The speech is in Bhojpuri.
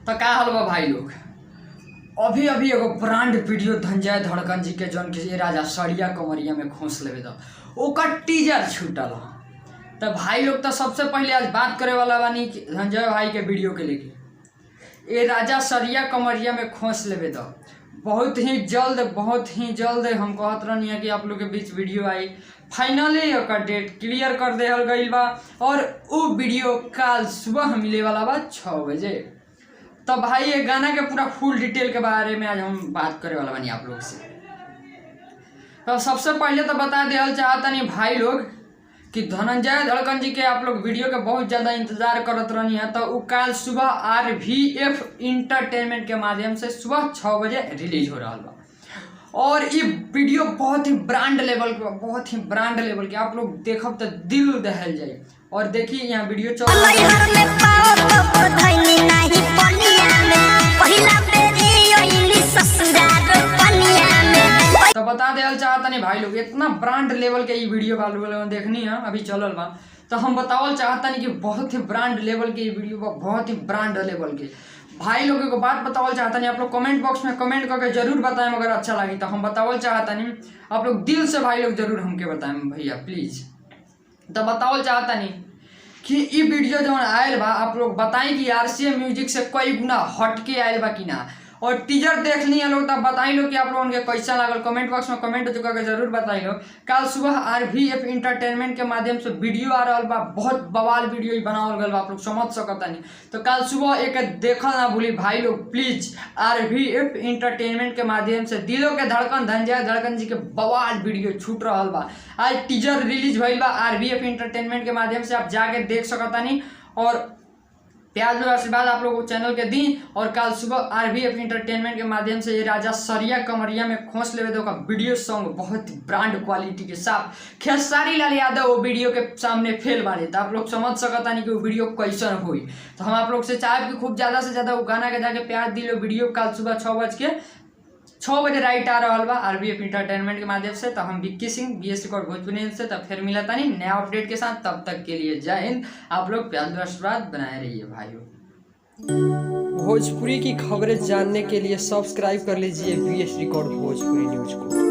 तो का हाल बा भाई लोग। अभी अभी एगो ब्रांड वीडियो धनंजय धड़कन जी के जौन किसी राजा सड़िया कमरिया में खोस लेवे दो ओकर टीजर छूटल। तो भाई लोग तो सबसे पहले आज बात करे वाला बानी धनंजय भाई के वीडियो के लेके ये राजा सड़िया कमरिया में खोस लेवे दो बहुत ही जल्द हम कहत रहनी है कि आप लोग के बीच वीडियो आई। फाइनली ओकर डेट क्लियर कर देहल गईल बा और वो वीडियो कल सुबह मिले वाला बा 6 बजे। तो भाई ये गाना के पूरा फुल डिटेल के बारे में आज हम बात करे वाला बानी आप लोग से। तो सबसे पहले तो बता देहल चाहतनी भाई लोग कि धनंजय धड़कन जी के आप लोग वीडियो के बहुत ज़्यादा इंतजार करत रहनी है। तो वो कल सुबह RVF इंटरटेनमेंट के माध्यम से सुबह 6 बजे रिलीज हो रहा बा और ये वीडियो बहुत ही ब्रांड लेवल के आप लोग देखब तो दिल दहल जाए। और देखिए यहाँ वीडियो तो बता देल चाहतनी भाई लोग इतना ब्रांड लेवल के ये वीडियो वालों देखनी है अभी चलल बा। तो हम बतावल चाहतनी कि बहुत ही ब्रांड लेवल के ये वीडियो बा, बहुत ही ब्रांड लेवल के भाई लोगों को बात बतावल चाहतनी। आप लोग कमेंट बॉक्स में कमेंट करके जरूर बताएं अगर अच्छा लगी तो। हम बतावल चाहतनी आप लोग दिल से भाई लोग जरूर हमके बताएं भैया प्लीज। तो बतावल चाहतनी कि ये वीडियो जो आयल बा आप लोग बताएं कि RCA म्यूजिक से कई गुना हटके आयल बा कि ना। और टीजर देख ली लोग तब बताई लो कि आप लोगों के कैसा लागल। कमेंट बॉक्स में कमेंट करके जरूर बताई लो। कल सुबह RVF इंटरटेनमेंट के माध्यम से वीडियो आ रहा बा, बहुत बवाल वीडियो बनावल गल बा, आप लोग समझ सकता नहीं। तो कल सुबह एक देखल ना भूली भाई लोग प्लीज। RVF इंटरटेनमेंट के माध्यम से दिलों के धड़कन धनंजय धड़कन जी के बवाल वीडियो छूट रहा बा। आज टीजर रिलीज भइल बा RVF इंटरटेनमेंट के माध्यम से, आप जाके देख सकता नहीं। और प्यार और आशीर्वाद आप लोगों को चैनल के दी। और कल सुबह RVF इंटरटेनमेंट के माध्यम से ये राजा सड़िया कमरिया में खोस लेवे दो का वीडियो सॉन्ग बहुत ही ब्रांड क्वालिटी के साथ खेसारी लाल यादव वो वीडियो के सामने फेल बारे। तो आप लोग समझ सकता नहीं कि वो वीडियो कैसन हुई। तो हम आप लोग से चाहे कि खूब ज़्यादा से ज़्यादा वो गाना के जाके प्यार दी लो। वीडियो कल सुबह 6 बजे राइट आ रहा बा RVF इंटरटेनमेंट के माध्यम से। तो हम विक्की सिंह BS रिकॉर्ड भोजपुरी से तब फिर मिला था नहीं नया अपडेट के साथ। तब तक के लिए जय हिंद। आप लोग प्यार आशीर्वाद बनाए रहिए भाइयों। भोजपुरी की खबरें जानने के लिए सब्सक्राइब कर लीजिए BS रिकॉर्ड भोजपुरी न्यूज को।